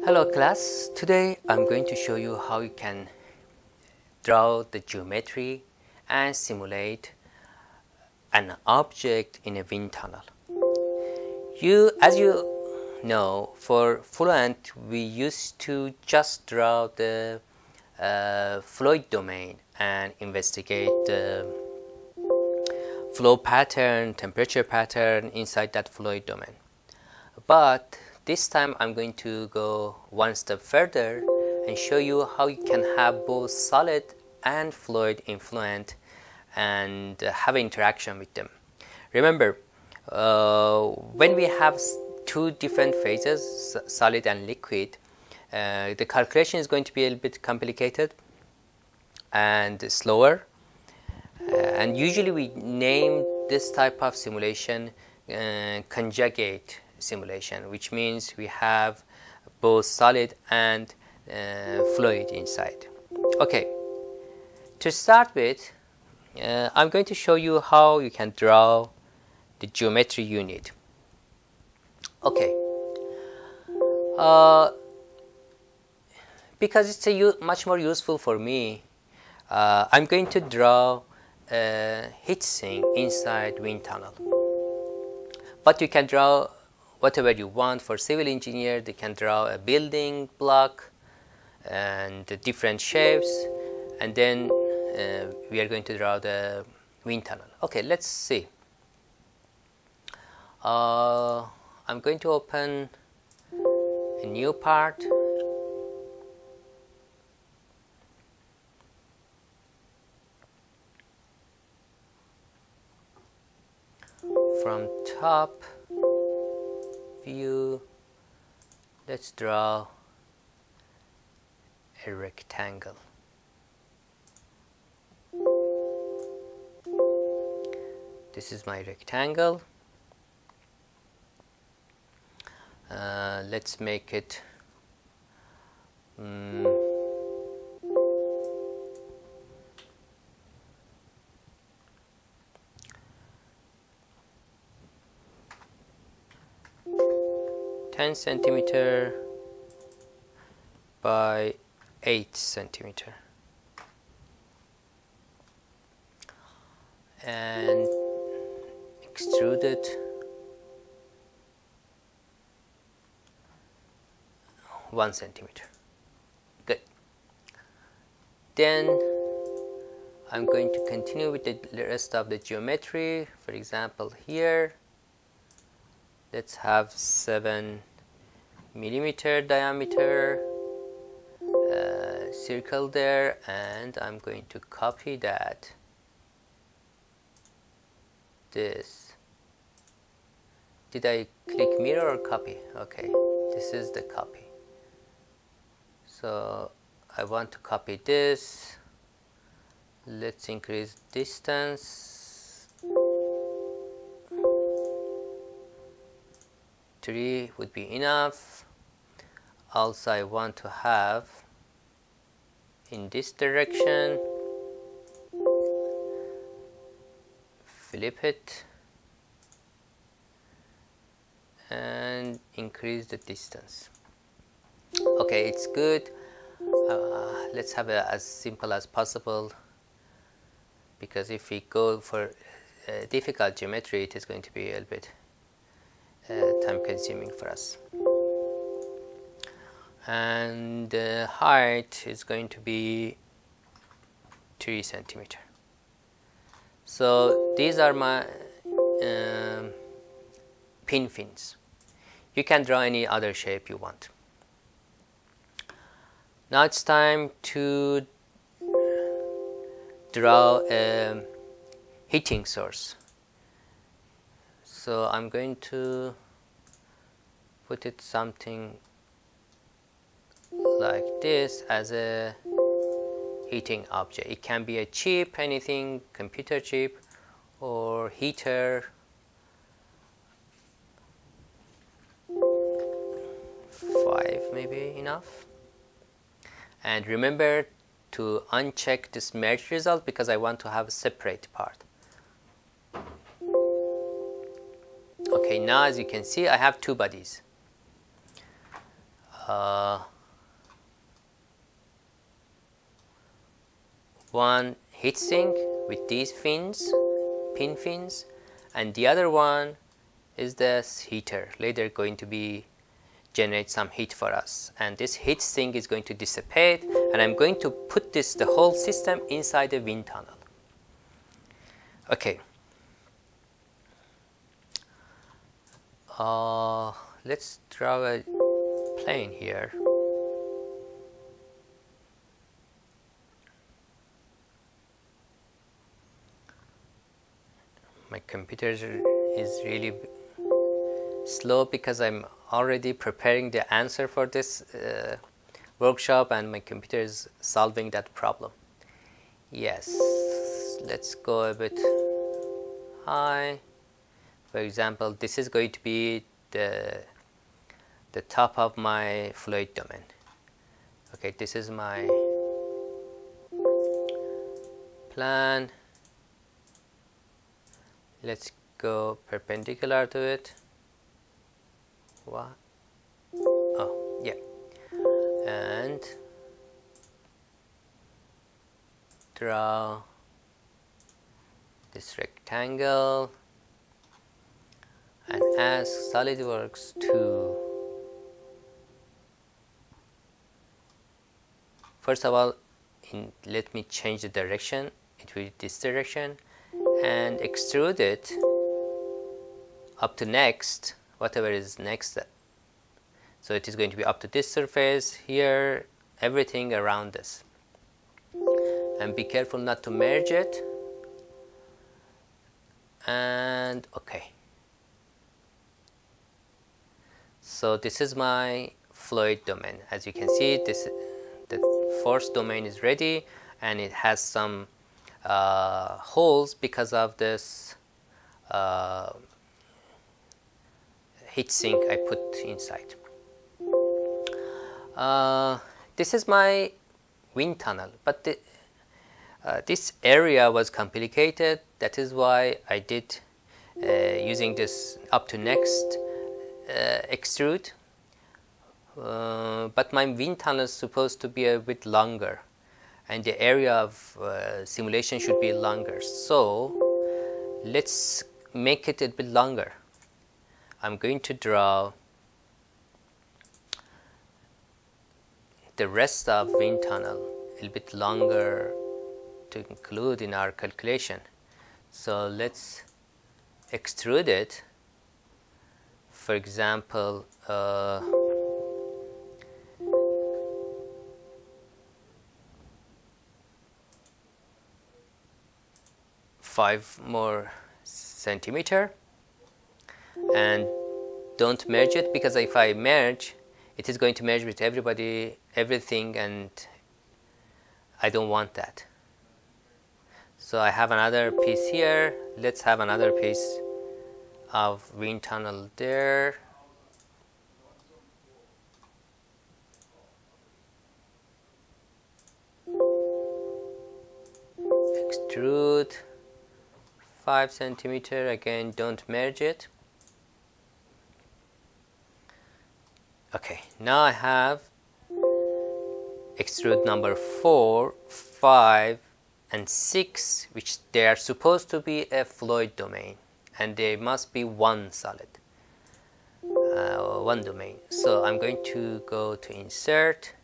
Hello class, today I'm going to show you how you can draw the geometry and simulate an object in a wind tunnel. As you know, for Fluent we used to just draw the fluid domain and investigate the flow pattern, temperature pattern inside that fluid domain. But this time I'm going to go one step further and show you how you can have both solid and fluid in Fluent and have interaction with them. Remember, when we have two different phases, solid and liquid, the calculation is going to be a little bit complicated and slower. And usually we name this type of simulation conjugate simulation, which means we have both solid and fluid inside. Okay, to start with, I'm going to show you how you can draw the geometry you need. Okay, because it's much more useful for me, I'm going to draw a heat sink inside wind tunnel. But you can draw whatever you want. For civil engineer, they can draw a building block and different shapes, and then we are going to draw the wind tunnel. Okay, let's see. I'm going to open a new part. From top view, let's draw a rectangle. This is my rectangle. Let's make it 10 centimeter by 8 centimeter, and extrude it 1 centimeter. Good. Then I'm going to continue with the rest of the geometry. For example, here let's have 7 millimeter diameter circle there, and I'm going to copy that. This. Did I click mirror or copy? Okay, this is the copy. So I want to copy this. Let's increase distance. 3 would be enough. Also, I want to have in this direction, flip it and increase the distance. Okay, it's good. Let's have it as simple as possible, because if we go for difficult geometry, it is going to be a little bit time consuming for us. And the height is going to be 3 centimeter. So these are my pin fins. You can draw any other shape you want. Now it's time to draw a heating source. So I'm going to put it something like this as a heating object. It can be a chip, anything, computer chip or heater. 5 maybe enough. And remember to uncheck this merge result, because I want to have a separate part. Okay, now as you can see, I have two bodies. one heatsink with these fins, pin fins, and the other one is this heater. Later going to be generate some heat for us, and this heat sink is going to dissipate, and I'm going to put the whole system inside the wind tunnel. Okay. Let's draw a plane here. My computer is really slow because I'm already preparing the answer for this workshop, and my computer is solving that problem. Yes, let's go a bit high. For example, this is going to be the top of my fluid domain. Okay, this is my plan. Let's go perpendicular to it. What? Oh, yeah. And draw this rectangle and ask SolidWorks to, first of all, let me change the direction. It will be this direction, and extrude it up to next, whatever is next. So it is going to be up to this surface here, everything around this. And be careful not to merge it. And okay. So this is my fluid domain. As you can see, the force domain is ready, and it has some holes because of this heat sink I put inside. This is my wind tunnel, but this area was complicated. That is why I did using this up to next extrude. But my wind tunnel is supposed to be a bit longer, and the area of simulation should be longer. So let's make it a bit longer. I'm going to draw the rest of wind tunnel a little bit longer to include in our calculation. So let's extrude it. For example, 5 more centimeter, and don't merge it, because if I merge, it is going to merge with everything, and I don't want that. So I have another piece here. Let's have another piece of wind tunnel there. Extrude 5 centimeter, again don't merge it. Okay, now I have extrude number 4, 5 and 6, which they are supposed to be a fluid domain, and they must be one solid, one domain. So I'm going to go to insert,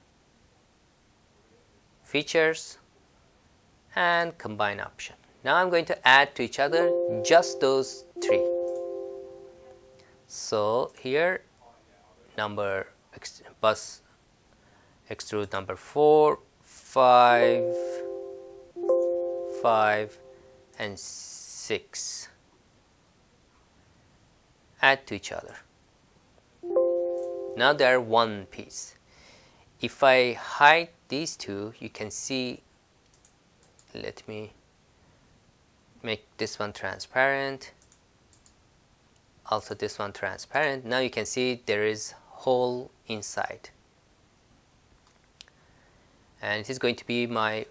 features, and combine option. Now I'm going to add to each other just those 3. So here bus extrude number 4, 5, 5 and 6, add to each other. Now they are one piece. If I hide these two, you can see, let me make this one transparent, also this one transparent. Now you can see there is hole inside, and it is going to be my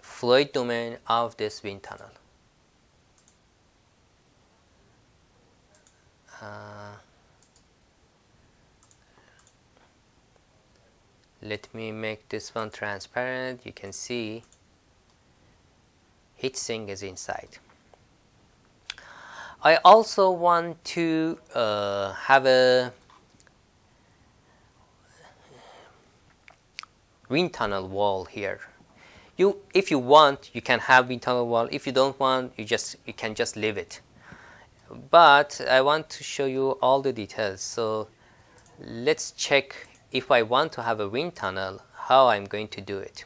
fluid domain of this wind tunnel. Let me make this one transparent. You can see heatsink is inside. I also want to have a wind tunnel wall here. If you want, you can have wind tunnel wall. If you don't want, you can just leave it. But I want to show you all the details. So let's check if I want to have a wind tunnel, how I'm going to do it.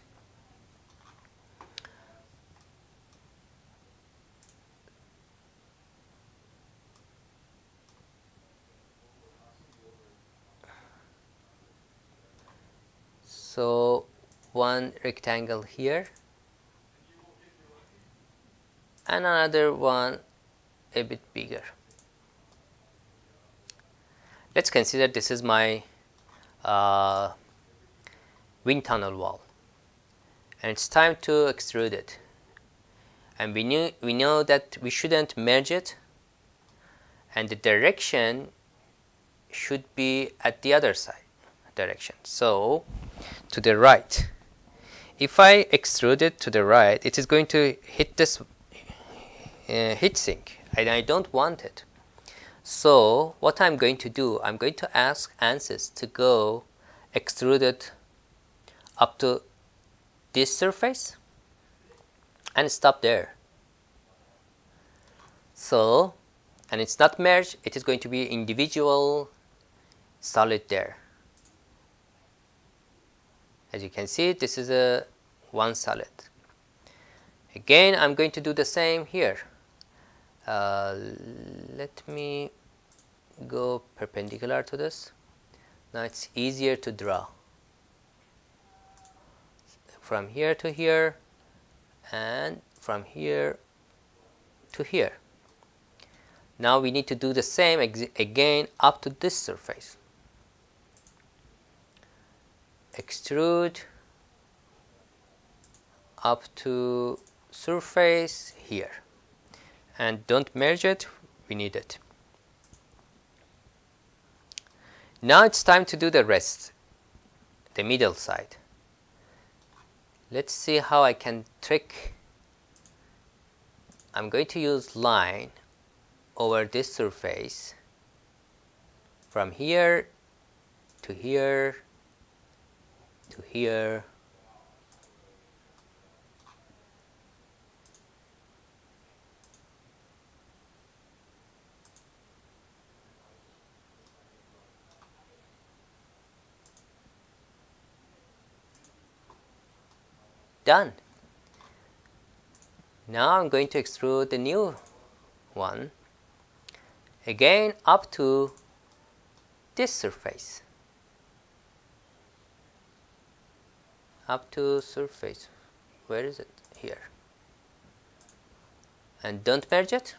So one rectangle here and another one a bit bigger. Let's consider this is my wind tunnel wall, and it's time to extrude it. And we know that we shouldn't merge it, and the direction should be at the other side direction. So to the right. If I extrude it to the right, it is going to hit this heatsink, and I don't want it. So what I'm going to do, I'm going to ask ANSYS to go extrude it up to this surface and stop there. So, and it's not merged, it is going to be individual solid there. As you can see, this is a one solid. Again, I'm going to do the same here. Let me go perpendicular to this. Now it's easier to draw. From here to here and from here to here. Now we need to do the same again up to this surface. Extrude up to surface here, and don't merge it, we need it. Now it's time to do the rest, the middle side. Let's see how I can trick. I'm going to use line over this surface from here to here to here. Done. Now I'm going to extrude the new one again up to this surface. Up to surface. Where is it? Here. And don't merge it.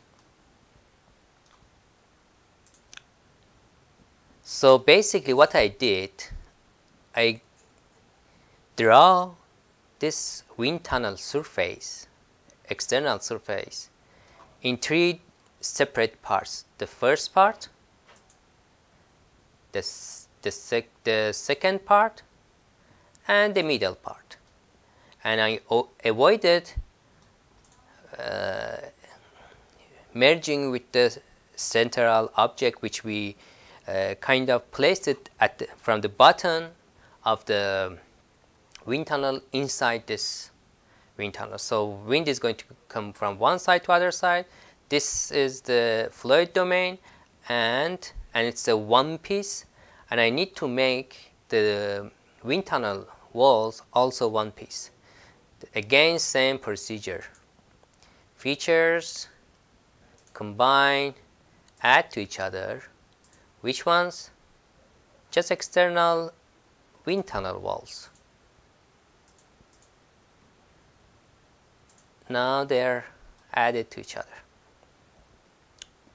So basically what I did, I draw this wind tunnel surface, external surface, in three separate parts. The first part, the second part, and the middle part. And I avoided merging with the central object, which we kind of placed it at from the bottom of the wind tunnel inside this wind tunnel. So wind is going to come from one side to other side. This is the fluid domain, and it's a one piece, and I need to make the wind tunnel walls also one piece. Again, same procedure. Features, combine, add to each other. Which ones? Just external wind tunnel walls. Now they're added to each other.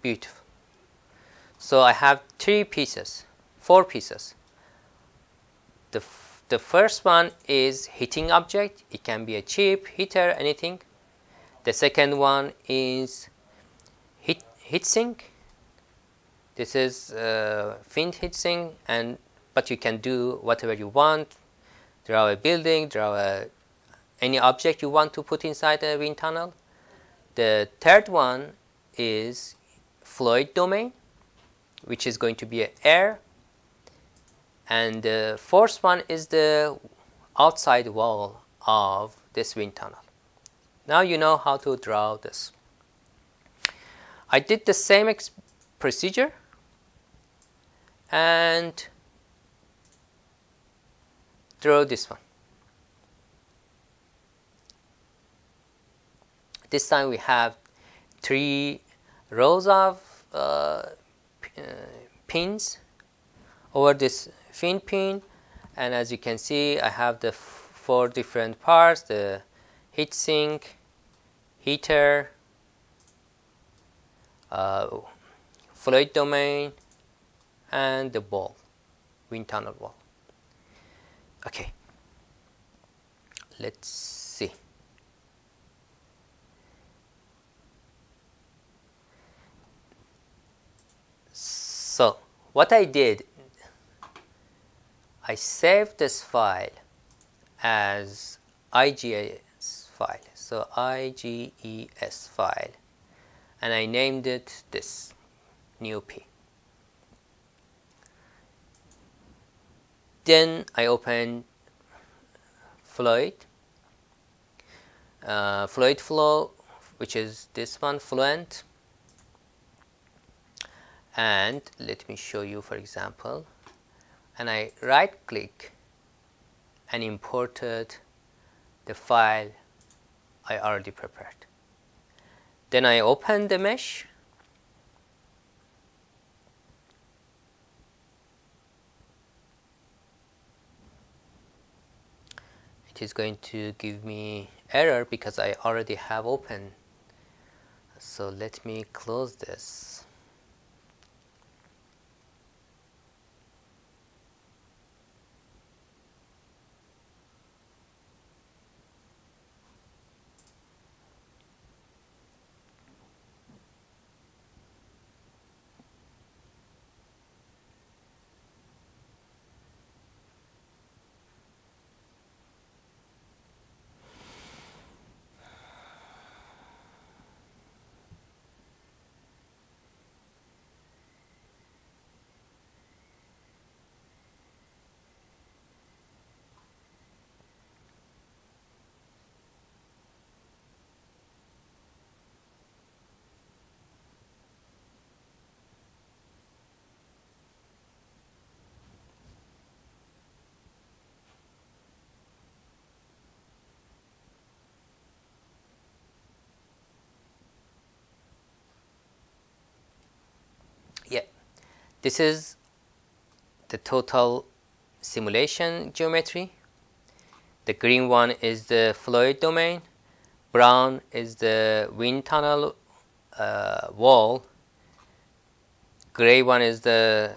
Beautiful. So I have four pieces. The first one is heating object. It can be a chip, heater, anything. The second one is heatsink. This is finned heatsink, but you can do whatever you want. draw a building, draw any object you want to put inside a wind tunnel. The third one is fluid domain, which is going to be air. And the fourth one is the outside wall of this wind tunnel. Now you know how to draw this. I did the same procedure and draw this one. This time we have 3 rows of pins over this fin pin, and as you can see I have the 4 different parts: the heatsink, heater, fluid domain, and the wall, wind tunnel wall. Okay, let's see. So what I did, I saved this file as IGES file, so IGES file, and I named it this new P. Then I opened Fluid flow, which is this one, Fluent, and let me show you, for example, and I right click and imported the file I already prepared. Then I open the mesh, it is going to give me error because I already have opened. So let me close this. Yeah, this is the total simulation geometry. The green one is the fluid domain, brown is the wind tunnel wall, gray one is the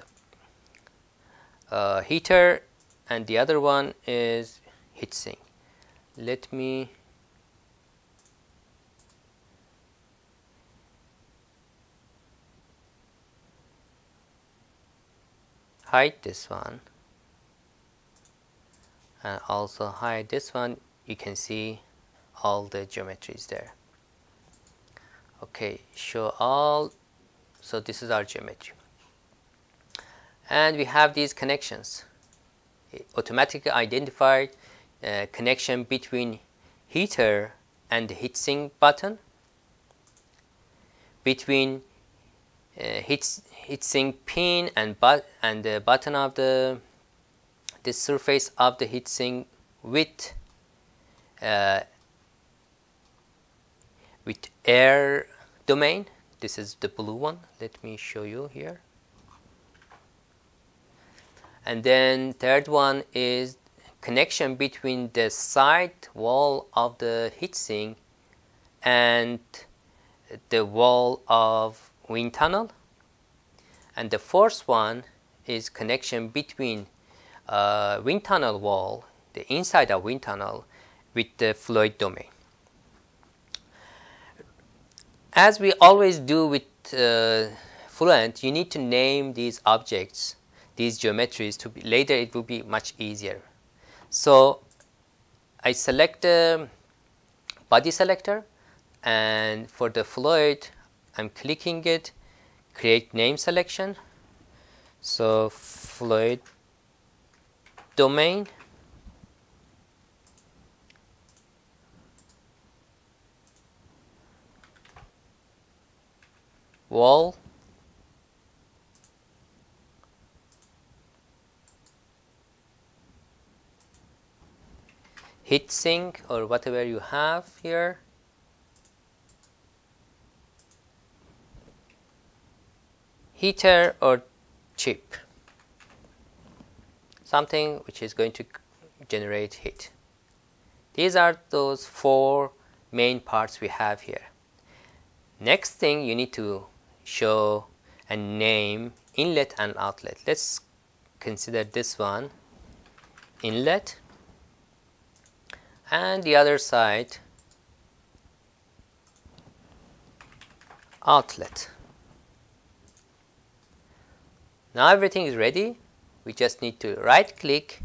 heater, and the other one is heatsink. Let me hide this one and also hide this one. You can see all the geometries there. Okay, show all. So this is our geometry, and we have these connections. It automatically identified connection between heater and the heatsink button, between heatsink pin and the button of the surface of the heatsink with air domain. This is the blue one. Let me show you here. And then third one is connection between the side wall of the heatsink and the wall of wind tunnel. And the fourth one is connection between wind tunnel wall, the inside of wind tunnel, with the fluid domain. As we always do with Fluent, you need to name these objects, these geometries, to be later it will be much easier. So I select the body selector, and for the fluid I'm clicking it, create name selection. So fluid domain, wall, heat sink or whatever you have here, heater or chip, something which is going to generate heat. These are those 4 main parts we have here. Next thing, you need to show and name inlet and outlet. Let's consider this one inlet, and the other side outlet. Now everything is ready. We just need to right click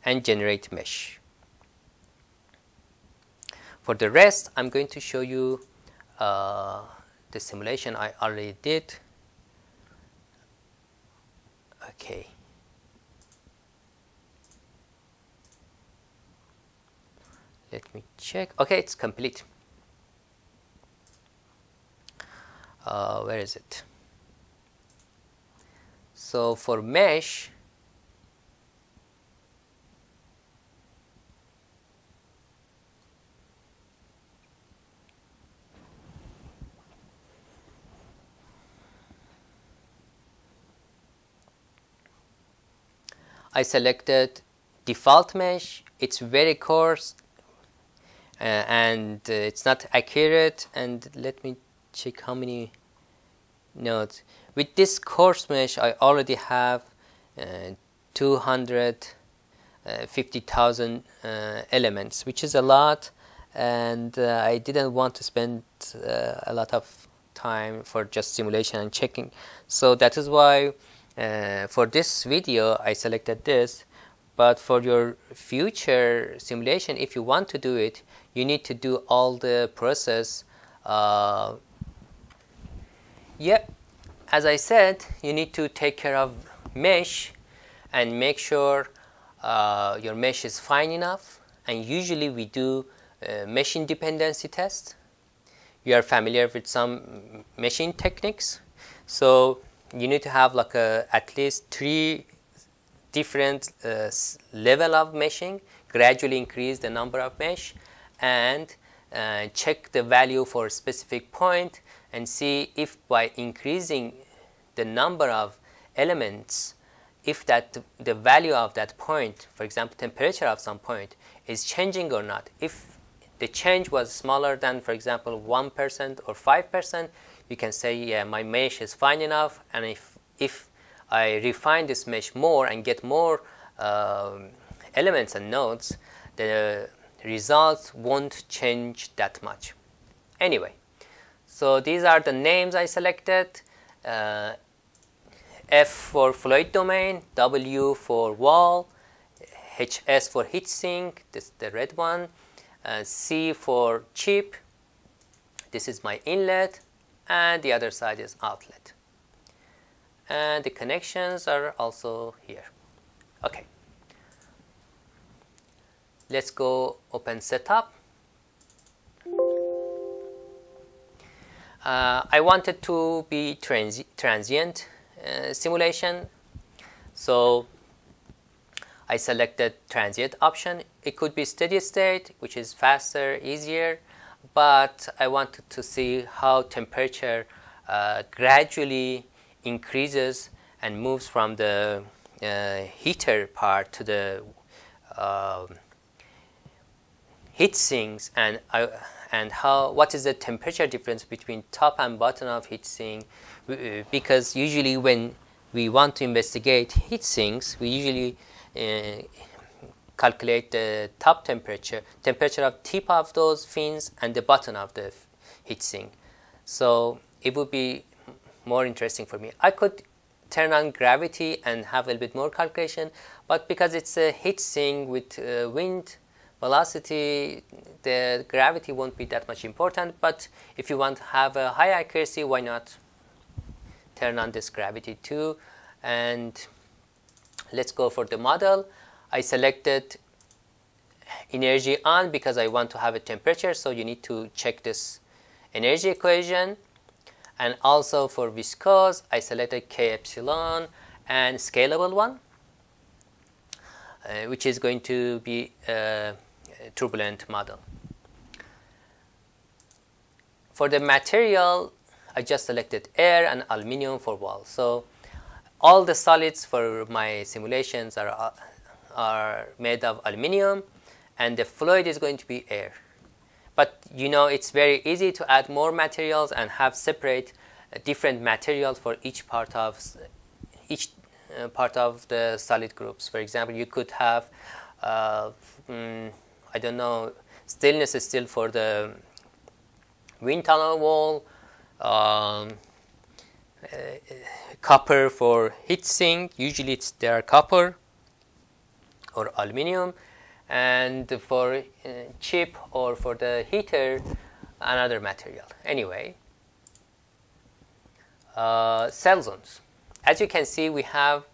and generate mesh. For the rest, I'm going to show you the simulation I already did. Okay. Let me check. Okay, it's complete. Where is it? So for mesh, I selected default mesh. It's very coarse and it's not accurate. And let me check how many nodes. With this coarse mesh, I already have 250,000 elements, which is a lot, and I didn't want to spend a lot of time for just simulation and checking. So that is why for this video I selected this. But for your future simulation, if you want to do it, you need to do all the process. As I said, you need to take care of mesh and make sure your mesh is fine enough. And usually we do meshing dependency test. You are familiar with some meshing techniques. So you need to have like at least 3 different level of meshing, gradually increase the number of mesh, and check the value for a specific point and see if by increasing the number of elements, if that the value of that point, for example temperature of some point, is changing or not. If the change was smaller than, for example, 1% or 5%, you can say, yeah, my mesh is fine enough, and if I refine this mesh more and get more elements and nodes, the results won't change that much. Anyway, so these are the names I selected. F for fluid domain, W for wall, HS for heatsink, this is the red one, C for chip, this is my inlet, and the other side is outlet. And the connections are also here. Okay. Let's go open setup. I wanted to be transient simulation, so I selected transient option. It could be steady state, which is faster, easier, but I wanted to see how temperature gradually increases and moves from the heater part to the heat sinks, and what is the temperature difference between top and bottom of heat sink, because usually when we want to investigate heat sinks, we usually calculate the top temperature of tip of those fins and the bottom of the heat sink. So it would be more interesting for me. I could turn on gravity and have a little bit more calculation, but because it's a heat sink with wind velocity, the gravity won't be that much important. But if you want to have a high accuracy, why not turn on this gravity too? And let's go for the model. I selected energy on because I want to have a temperature, so you need to check this energy equation. And also for viscose, I selected K epsilon and scalable one, which is going to be a turbulent model. For the material, I just selected air and aluminum for wall. So all the solids for my simulations are made of aluminum, and the fluid is going to be air. But you know, it's very easy to add more materials and have separate different materials for each part of the solid groups. For example, you could have I don't know, stainless steel for the wind tunnel wall, copper for heat sink. Usually they are copper or aluminum, and for chip or for the heater, another material. Anyway, cell zones. As you can see, we have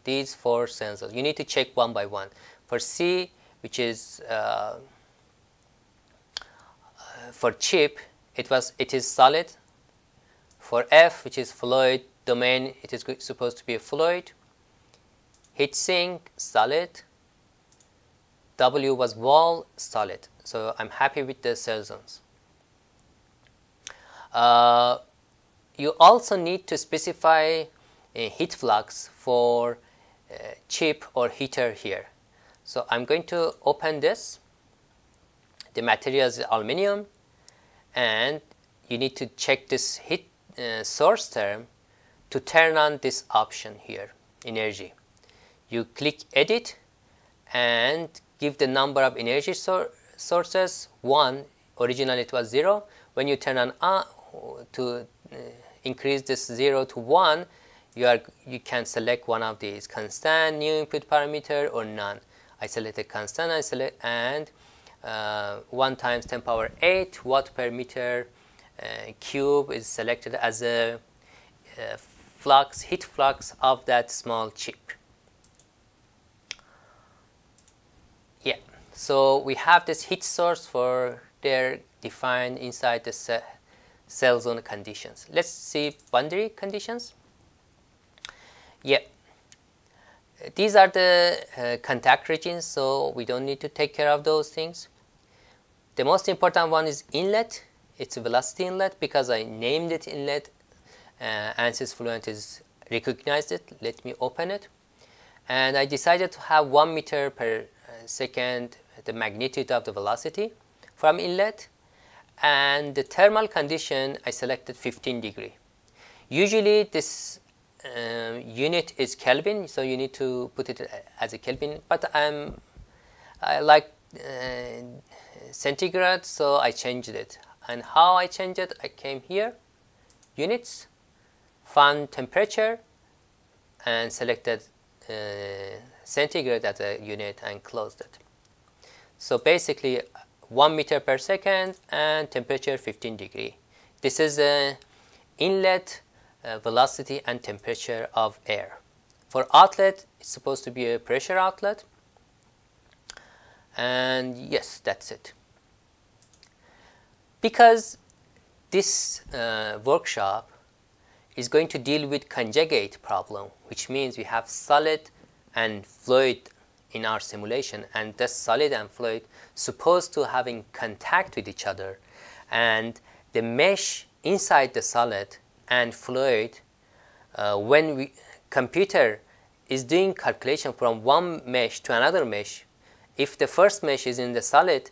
these 4 cell zones. You need to check one by one. For C, which is for chip, it is solid. For F, which is fluid domain, it is supposed to be a fluid. Heat sink, solid. W was wall, solid. So I'm happy with the cell zones. You also need to specify a heat flux for chip or heater here. So I'm going to open this. The material is aluminum, and you need to check this heat source term to turn on this option here, energy. You click edit and give the number of energy sources 1. Originally it was 0. When you turn on to increase this 0 to 1, you can select one of these: constant, new input parameter, or none. I selected constant and 1 times 10 power 8 watt per meter cube is selected as a heat flux of that small chip. Yeah, so we have this heat source for their defined inside the cell zone conditions. Let's see boundary conditions. Yeah, these are the contact regions, so we don't need to take care of those things. The most important one is inlet. It's a velocity inlet because I named it inlet. ANSYS Fluent is recognized it. Let me open it. And I decided to have 1 meter per second the magnitude of the velocity from inlet. And the thermal condition, I selected 15 degree. Usually this unit is Kelvin, so you need to put it as a Kelvin, but I like centigrade, so I changed it. And how I changed it? I came here, units, found temperature, and selected centigrade as a unit and closed it. So basically 1 meter per second and temperature 15 degree. This is an inlet velocity and temperature of air. For outlet, it's supposed to be a pressure outlet. And yes, that's it. Because this workshop is going to deal with conjugate problem, which means we have solid and fluid in our simulation, and the solid and fluid supposed to having contact with each other, and the mesh inside the solid and fluid, when computer is doing calculation from one mesh to another mesh, if the first mesh is in the solid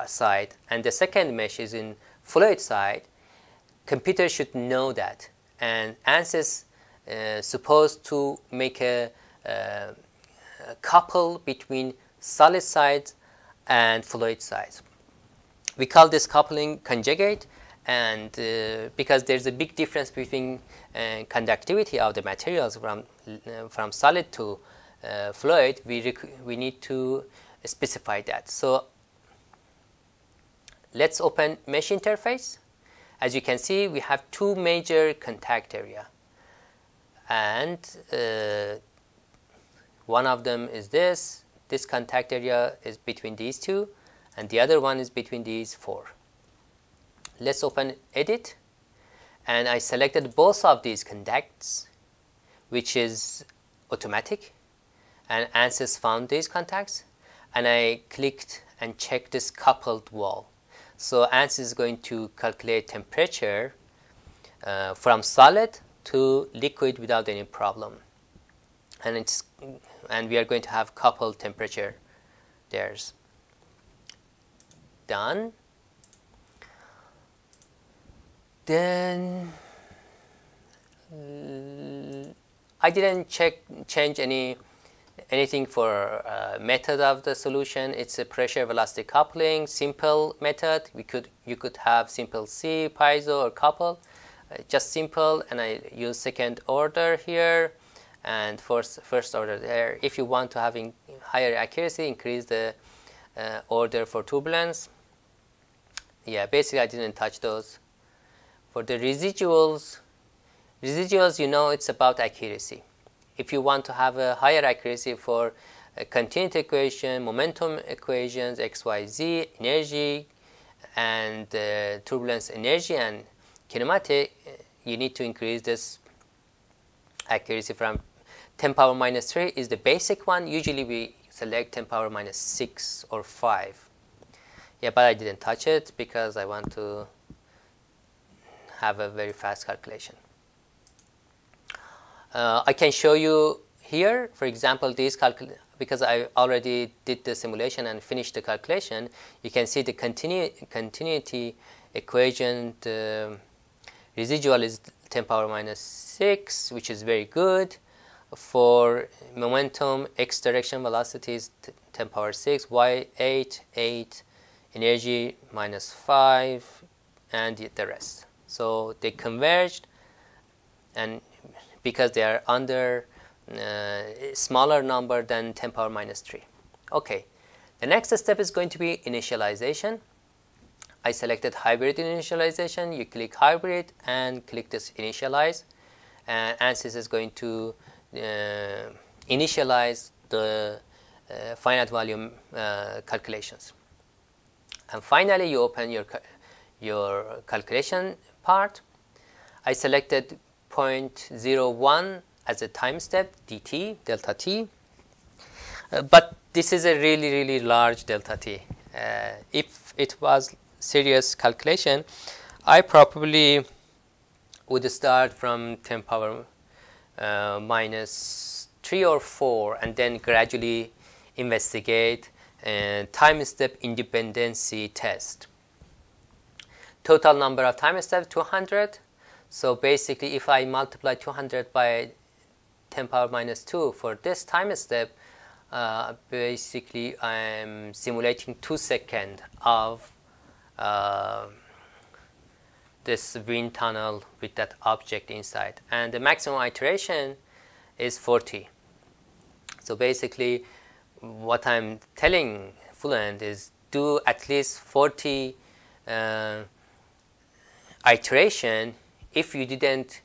side and the second mesh is in fluid side, computer should know that, and ANSYS supposed to make a couple between solid sides and fluid sides. We call this coupling conjugate, and because there's a big difference between conductivity of the materials from solid to Fluent, we need to specify that. So let's open mesh interface. As you can see, we have two major contact area, and one of them is this contact area is between these two, and the other one is between these four. Let's open edit, and I selected both of these contacts, which is automatic, and ANSYS found these contacts, and I clicked and checked this coupled wall. So ANSYS is going to calculate temperature from solid to liquid without any problem, and we are going to have coupled temperature. There's done. Then I didn't change anything for method of the solution. It's a pressure velocity coupling, simple method. You could have simple C, piezo, or couple, just simple, and I use second order here and first order there. If you want to have higher accuracy, increase the order for turbulence. Yeah, basically I didn't touch those. For the residuals, you know, it's about accuracy. If you want to have a higher accuracy for continuity equation, momentum equations, x, y, z, energy, and turbulence energy and kinematic, you need to increase this accuracy from 10 power minus 3 is the basic one. Usually we select 10 power minus 6 or 5. Yeah, but I didn't touch it because I want to have a very fast calculation. I can show you here, for example, these because I already did the simulation and finished the calculation. You can see the continuity equation. The residual is 10 power minus 6, which is very good. For momentum, x direction velocity is 10 power 6, y 8, energy minus 5, and the rest. So they converged, and because they are under smaller number than 10 power minus 3. Okay, the next step is going to be initialization. I selected hybrid initialization. You click hybrid and click this initialize, and ANSYS is going to initialize the finite volume calculations. And finally, you open your calculation part. I selected 0.01 as a time step, dt, delta t. But this is a really large delta t. If it was serious calculation, I probably would start from 10 power minus 3 or 4 and then gradually investigate time step independency test. Total number of time steps 200. So basically, if I multiply 200 by 10 power minus 2 for this time step, basically I'm simulating 2 seconds of this wind tunnel with that object inside, and the maximum iteration is 40. So basically, what I'm telling Fluent is do at least 40 iteration if you didn't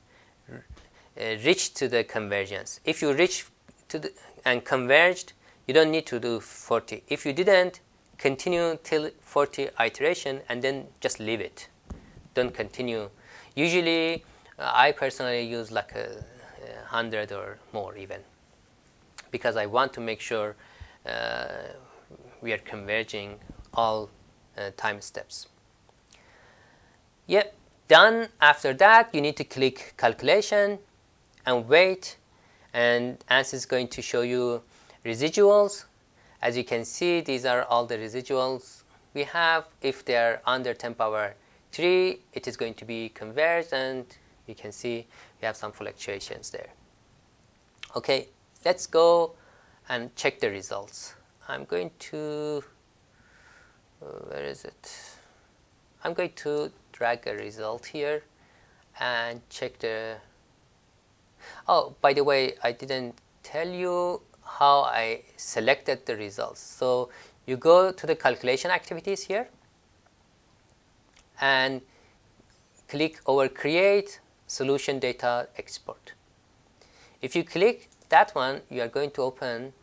reach to the convergence. If you reach to the and converged, you don't need to do 40. If you didn't, continue till 40 iteration and then just leave it. Don't continue. Usually, I personally use like 100 or more even, because I want to make sure we are converging all time steps. Yep, done. After that, you need to click calculation and wait, and ANSYS is going to show you residuals. As you can see, these are all the residuals we have. If they are under 10 power 3, it is going to be converged, and you can see we have some fluctuations there. Okay, let's go and check the results. I'm going to, where is it? I'm going to drag a result here and check the, oh, by the way, I didn't tell you how I selected the results. So you go to the calculation activities here and click over create solution data export. If you click that one, you are going to open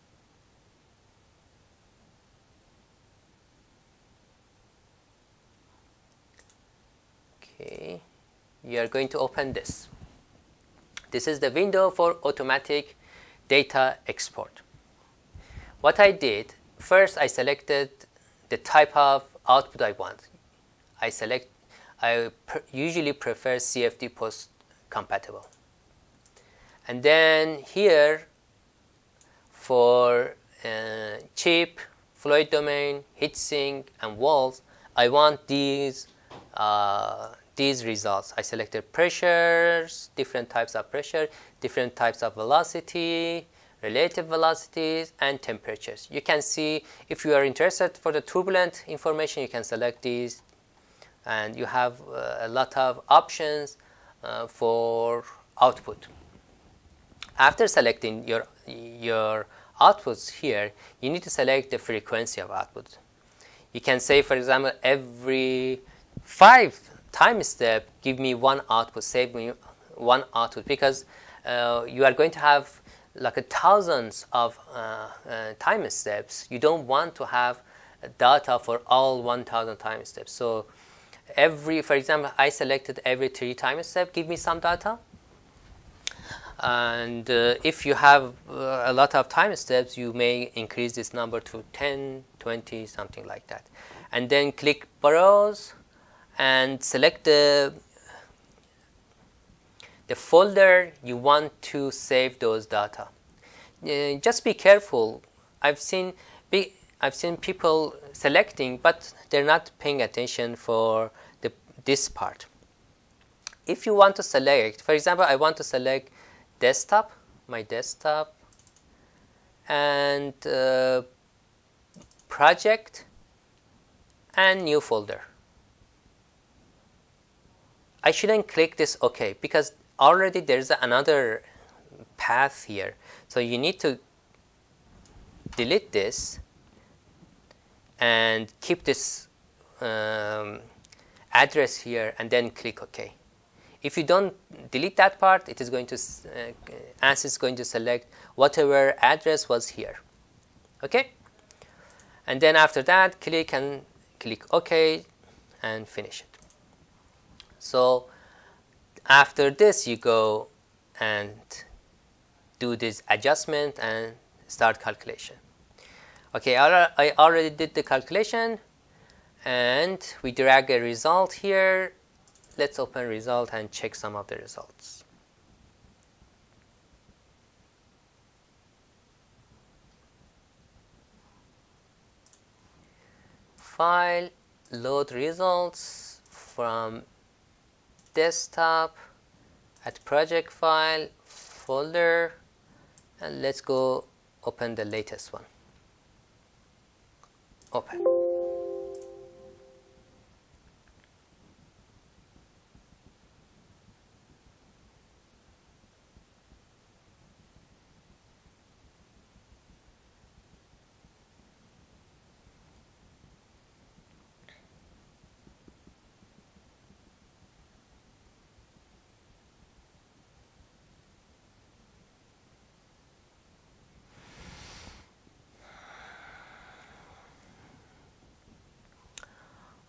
you are going to open this. This is the window for automatic data export. What I did, first I selected the type of output I want. I usually prefer CFD post compatible. And then here for chip, fluid domain, heatsink, and walls, I want these results. I selected pressures, different types of pressure, different types of velocity, relative velocities, and temperatures. You can see if you are interested for the turbulent information, you can select these, and you have a lot of options for output. After selecting your outputs here, you need to select the frequency of output. You can say, for example, every 5 time step, give me one output, save me one output, because you are going to have like thousands of time steps. You don't want to have data for all 1,000 time steps. So for example, I selected every 3 time step, give me some data. And if you have a lot of time steps, you may increase this number to 10, 20, something like that. And then click browse and select the folder you want to save those data. Just be careful. I've seen people selecting, but they're not paying attention for this part. If you want to select, for example, I want to select desktop, my desktop, and project, and new folder. I shouldn't click this OK, because already there's another path here. So you need to delete this and keep this address here, and then click OK. If you don't delete that part, it is going to ANSYS is going to select whatever address was here. Okay, and then after that, click OK and finish it. So after this, you go and do this adjustment and start calculation. Okay, I already did the calculation, and we drag a result here. Let's open result and check some of the results. File, load results from desktop, at project file, folder, and let's go open the latest one. Open.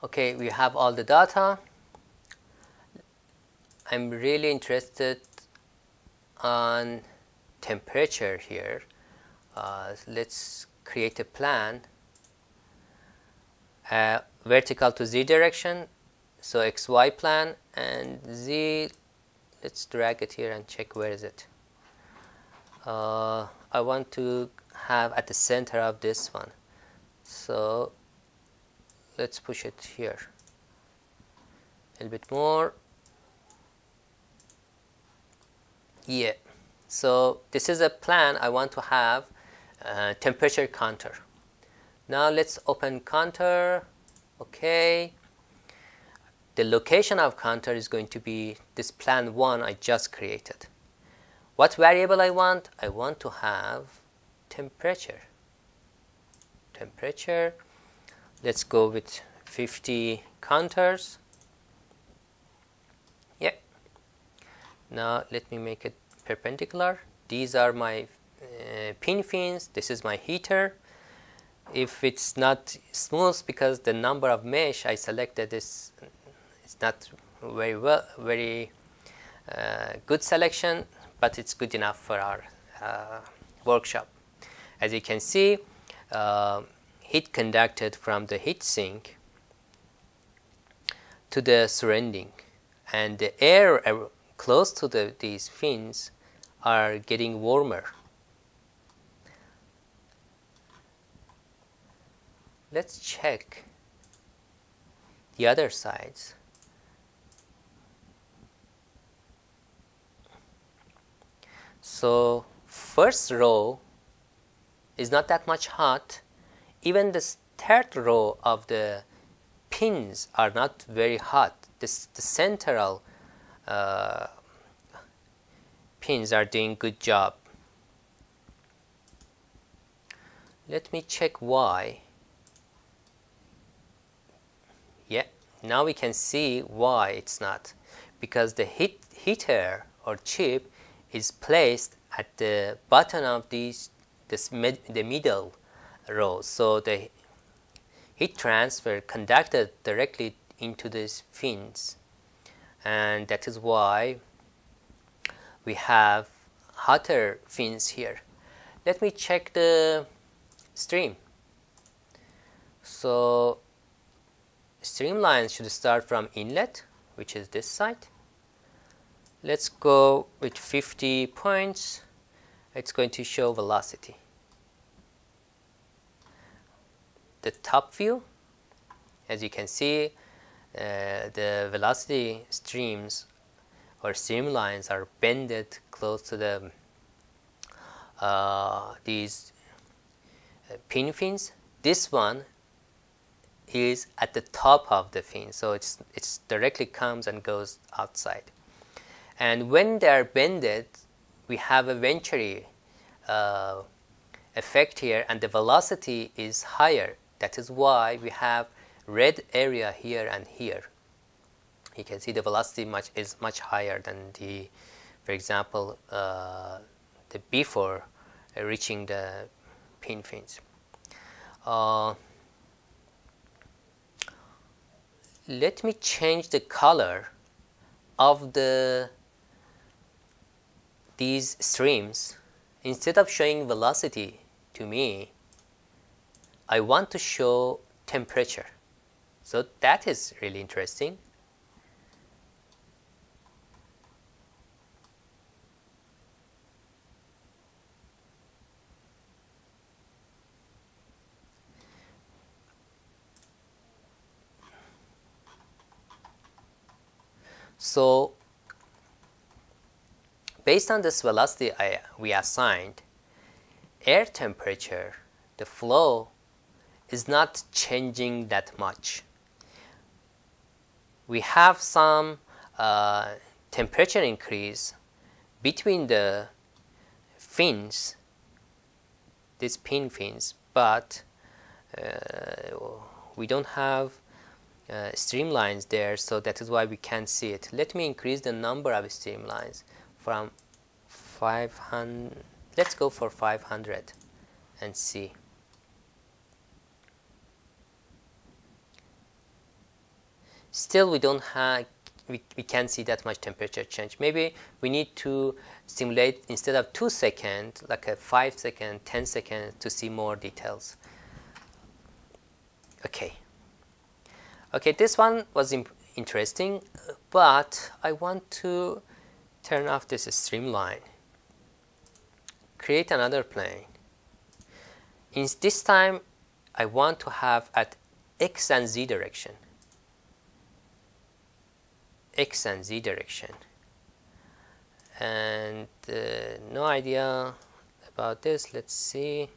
Okay, we have all the data. I'm really interested on temperature here. Let's create a plan. Vertical to Z direction, so XY plan, and Z, let's drag it here and check where is it. I want to have at the center of this one, so let's push it here a little bit more. Yeah, so this is a plan. I want to have temperature counter. Now let's open counter. Okay, the location of counter is going to be this plan 1 I just created. What variable I want? I want to have temperature. Let's go with 50 counters. Yeah. Now let me make it perpendicular. These are my pin fins. This is my heater. If it's not smooth because the number of mesh I selected is it's not very good selection, but it's good enough for our workshop. As you can see, heat conducted from the heat sink to the surrounding, and the air close to these fins are getting warmer. Let's check the other sides. So first row is not that much hot. Even the third row of the pins are not very hot. The central pins are doing good job. Let me check why. Yeah, now we can see why it's not. Because the heater or chip is placed at the bottom of the middle row. So the heat transfer conducted directly into these fins, and that is why we have hotter fins here. Let me check the stream. So streamlines should start from inlet, which is this side. Let's go with 50 points. It's going to show velocity. The top view, as you can see, the velocity streams or streamlines are bended close to the these pin fins. This one is at the top of the fin, so it's directly comes and goes outside. And when they are bended, we have a venturi effect here, and the velocity is higher. That is why we have red area here and here. You can see the velocity is much higher than the, for example, the before reaching the pin fins. Let me change the color of these streams. Instead of showing velocity to me, I want to show temperature. So that is really interesting. So based on this velocity we assigned, air temperature, the flow, is not changing that much. We have some temperature increase between the fins, these pin fins, but we don't have streamlines there, so that is why we can't see it. Let me increase the number of streamlines from 500. Let's go for 500 and see. Still we don't have, we can't see that much temperature change. Maybe we need to simulate, instead of 2 seconds, like a 5 second, 10 seconds to see more details. Okay, this one was interesting, but I want to turn off this streamline, create another plane. In this time I want to have at X and Z direction. X and Z direction, and no idea about this. Let's see.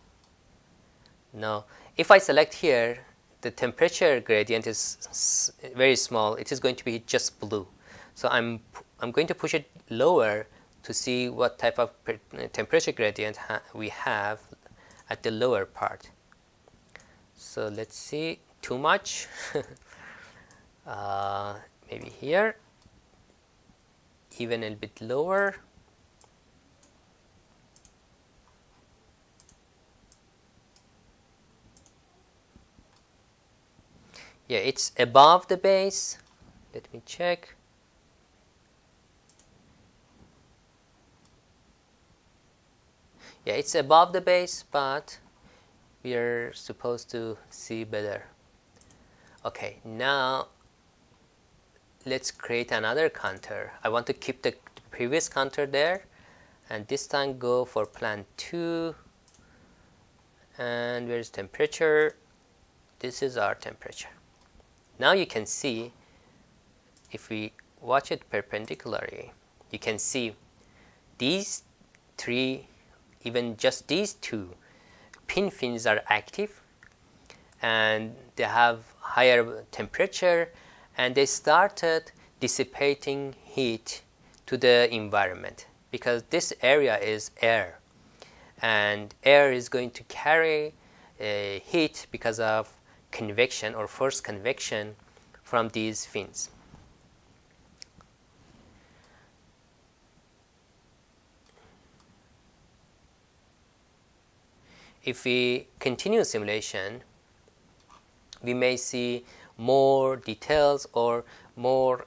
No, if I select here, the temperature gradient is very small. It is going to be just blue. So I'm going to push it lower to see what type of temperature gradient we have. at the lower part. So let's see, too much. Maybe here, even a bit lower. Yeah, it's above the base. Let me check. Yeah, it's above the base, but we are supposed to see better. Okay, now let's create another counter. I want to keep the previous counter there, and this time go for plant 2. And where's temperature? This is our temperature. Now you can see, if we watch it perpendicularly, you can see these 3, even just these 2 pin fins are active, and they have higher temperature, and they started dissipating heat to the environment, because this area is air, and air is going to carry heat because of convection or forced convection from these fins. If we continue simulation, we may see more details or more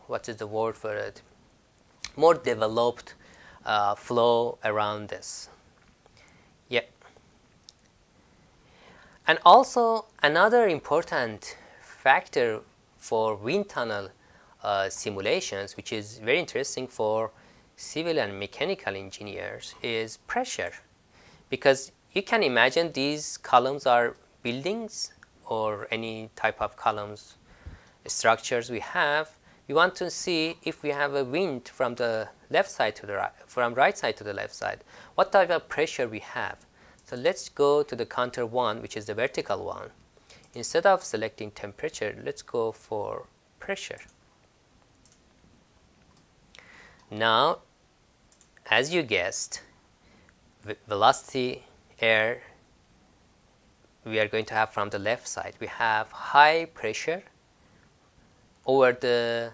what is the word for it? More developed flow around this. Yep. And also another important factor for wind tunnel simulations, which is very interesting for civil and mechanical engineers, is pressure. Because you can imagine these columns are buildings or any type of columns, structures we have. We want to see if we have a wind from the left side to the right, from right side to the left side, what type of pressure we have. So let's go to the counter 1, which is the vertical one. Instead of selecting temperature, let's go for pressure. Now, as you guessed, velocity air we are going to have from the left side. We have high pressure over the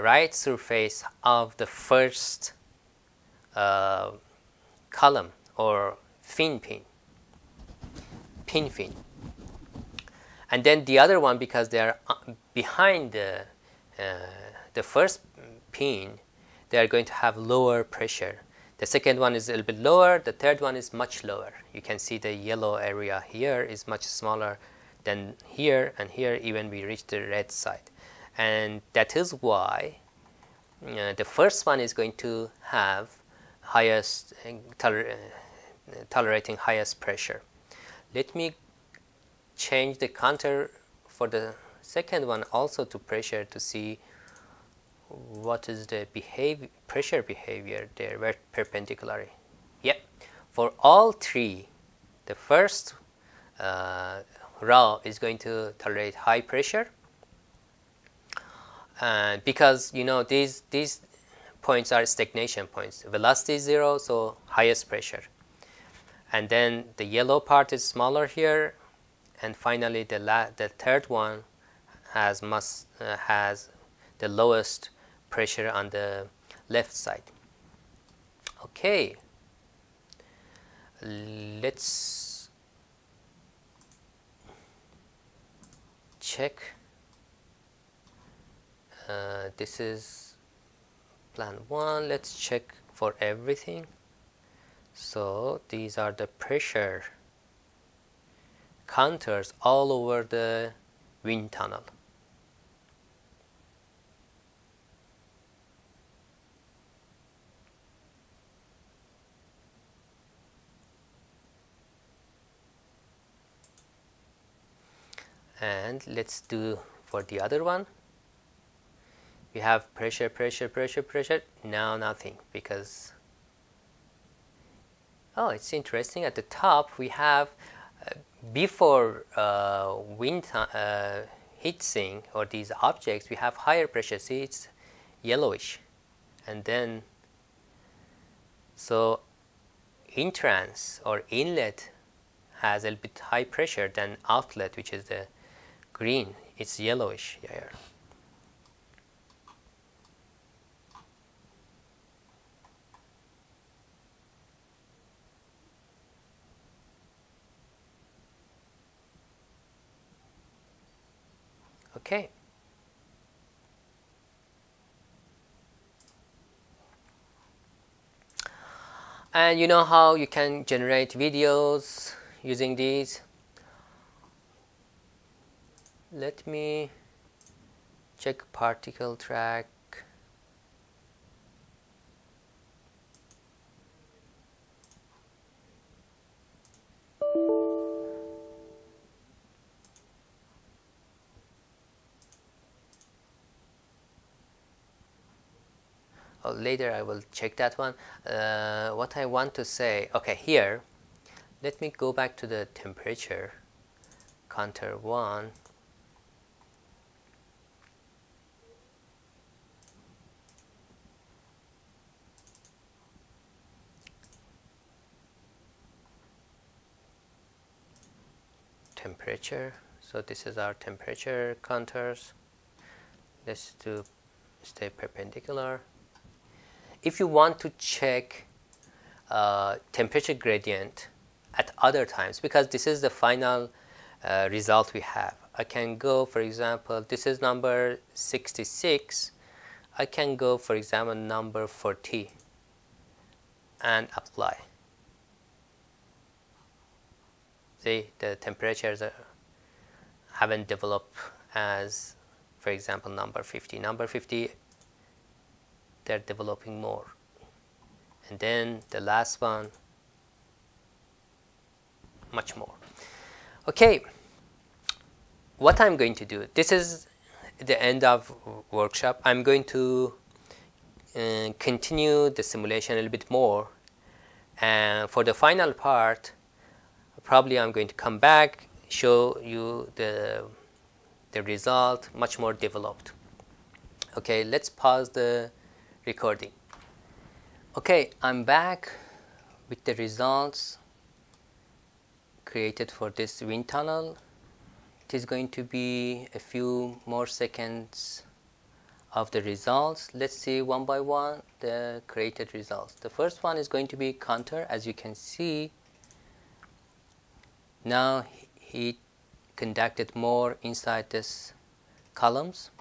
right surface of the first column or fin. And then the other one, because they are behind the first pin, they are going to have lower pressure. The second one is a little bit lower. The third one is much lower. You can see the yellow area here is much smaller than here, and here even we reach the red side. And that is why the first one is going to have highest tolerating highest pressure. Let me change the counter for the second one also to pressure to see what is the pressure behavior there perpendicularly. Yep, for all 3, the first row is going to tolerate high pressure, and because you know these points are stagnation points. Velocity is 0, so highest pressure. And then the yellow part is smaller here, and finally the third one has the lowest pressure on the left side. Okay, let's check. This is plan 1. Let's check for everything. So these are the pressure counters all over the wind tunnel. And let's do for the other one. We have pressure, now nothing, because it's interesting. At the top we have before heat sink or these objects, we have higher pressure. See, it's yellowish, and then So entrance or inlet has a little bit high pressure than outlet, which is the green. It's yellowish here. Okay. And you know how you can generate videos using these? Let me check particle track. Oh, later I will check that one. What I want to say, okay, here, let me go back to the temperature, counter 1. Temperature, so this is our temperature counters. Let's do stay perpendicular. If you want to check temperature gradient at other times, because this is the final result we have, I can go, for example, this is number 66. I can go, for example, number 40 and apply. See, the temperatures haven't developed as, for example, number 50. Number 50, they're developing more. And then the last one, much more. Okay, what I'm going to do, this is the end of workshop. I'm going to continue the simulation a little bit more, and for the final part, probably I'm going to come back, show you the result much more developed. Okay, let's pause the recording. Okay, I'm back with the results created for this wind tunnel. It is going to be a few more seconds of the results. Let's see one by one the created results. The first one is going to be counter. As you can see, now he conducted more inside this columns,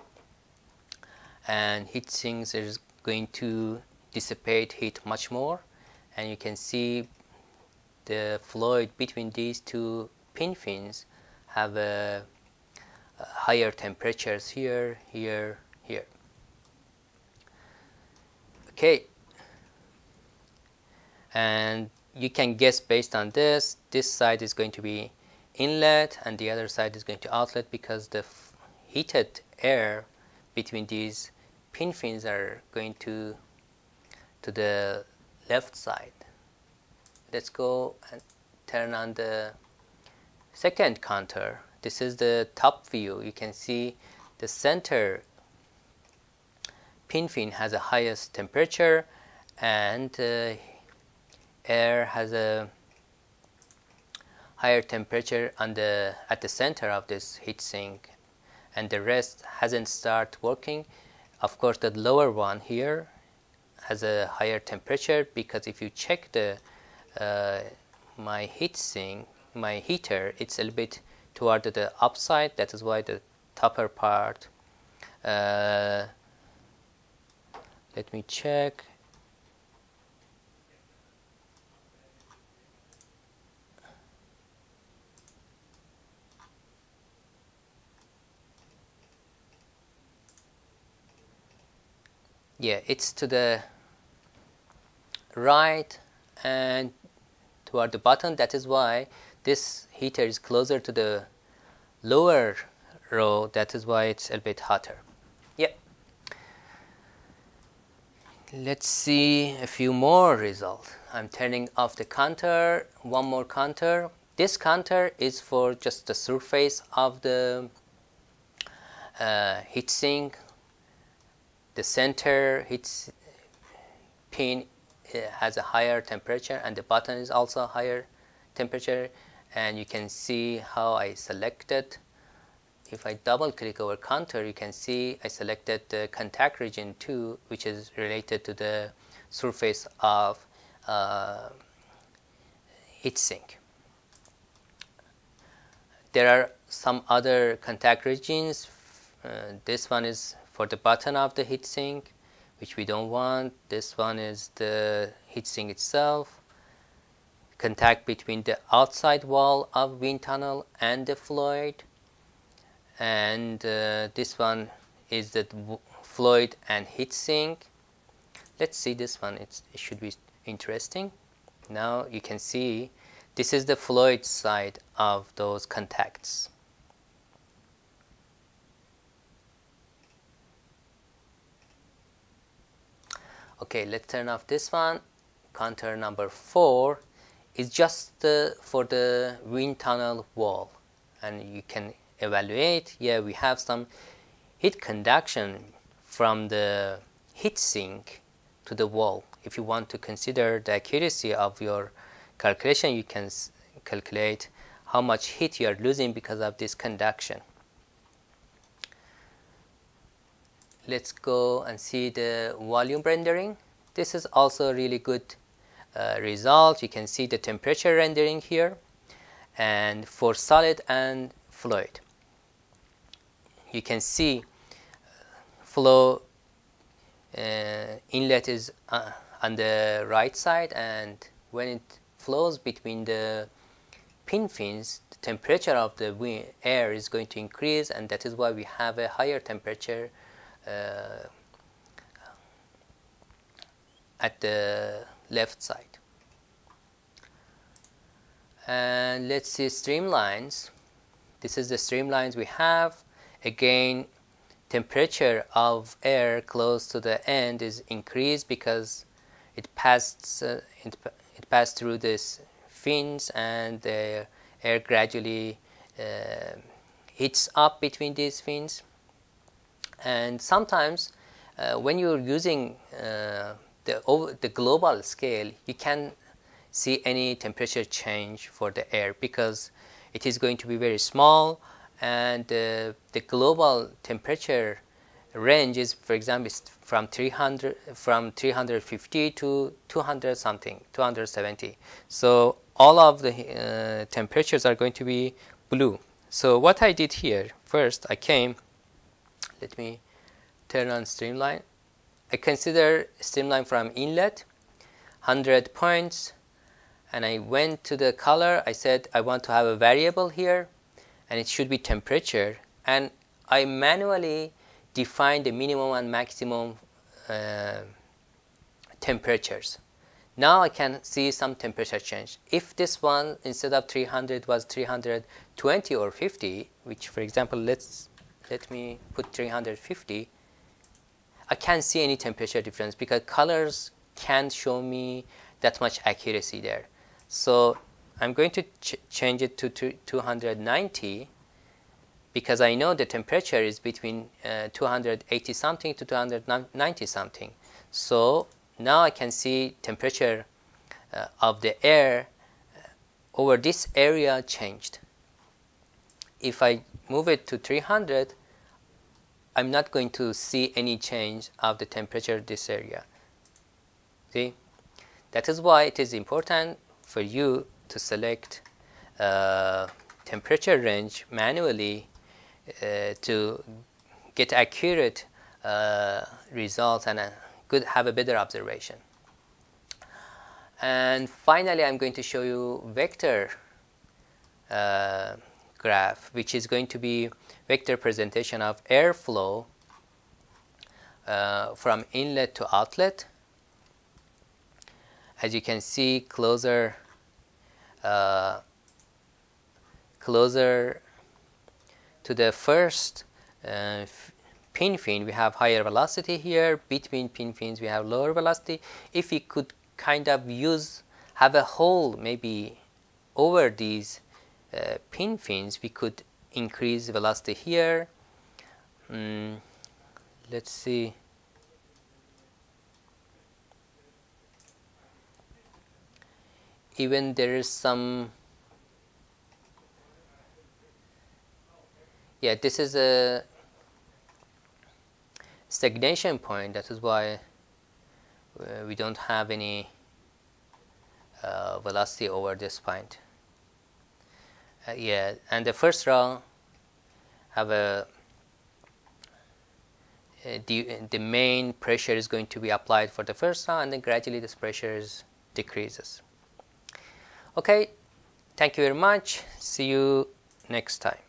and heat sinks is going to dissipate heat much more, and you can see the fluid between these two pin fins have a higher temperatures here, here, here. Okay, and you can guess based on this, this side is going to be inlet and the other side is going to outlet, because the heated air between these pin fins are going to the left side. Let's go and turn on the second counter. This is the top view. You can see the center pin fin has the highest temperature, and air has a higher temperature at the center of this heat sink, and the rest hasn't started working. Of course, the lower one here has a higher temperature, because if you check the my heat sink, my heater, it's a little bit toward the upside. That is why the topper part, let me check. Yeah, it's to the right and toward the bottom. That is why this heater is closer to the lower row. That is why it's a bit hotter. Yeah. Let's see a few more results. I'm turning off the counter. One more counter. This counter is for just the surface of the heat sink. The center heat pin has a higher temperature, and the button is also higher temperature. And you can see how I selected. If I double click over counter, you can see I selected the contact region 2, which is related to the surface of heatsink. There are some other contact regions. This one is for the button of the heatsink, which we don't want. This one is the heatsink itself. Contact between the outside wall of wind tunnel and the fluid. And this one is the fluid and heatsink. Let's see this one. It should be interesting. Now you can see this is the fluid side of those contacts. Okay, let's turn off this one. Counter number 4 is just for the wind tunnel wall, and you can evaluate. Yeah, we have some heat conduction from the heatsink to the wall. If you want to consider the accuracy of your calculation, you can calculate how much heat you are losing because of this conduction. Let's go and see the volume rendering. This is also a really good result. You can see the temperature rendering here, and for solid and fluid. You can see flow inlet is on the right side, and when it flows between the pin fins, the temperature of the air is going to increase, and that is why we have a higher temperature at the left side. And let's see streamlines. This is the streamlines we have. Again, temperature of air close to the end is increased because it passed through this fins, and the air gradually heats up between these fins. And sometimes when you're using the global scale, you can see any temperature change for the air because it is going to be very small, and the global temperature range is, for example, from 350 to 200 something, 270. So all of the temperatures are going to be blue. So what I did here, first I came, let me turn on streamline. I consider streamline from inlet, 100 points, and I went to the color. I said I want to have a variable here, and it should be temperature, and I manually define the minimum and maximum temperatures. Now I can see some temperature change. If this one instead of 300 was 320 or 50, which for example let me put 350, I can't see any temperature difference because colors can't show me that much accuracy there. So I'm going to change it to 290 because I know the temperature is between 280 something to 290 something. So now I can see temperature of the air over this area changed. If I move it to 300, I'm not going to see any change of the temperature of this area. See? That is why it is important for you to select temperature range manually to get accurate results and have a better observation. And finally, I'm going to show you vector graph, which is going to be vector presentation of airflow from inlet to outlet. As you can see, closer to the first pin fin, we have higher velocity here. Between pin fins, we have lower velocity. If we could kind of have a hole maybe over these pin fins, we could increase velocity here. Let's see. even there is some, yeah, this is a stagnation point. That is why we don't have any velocity over this point. Yeah, and the first row have the main pressure is going to be applied for the first round, and then gradually this pressure decreases. Okay, thank you very much. See you next time.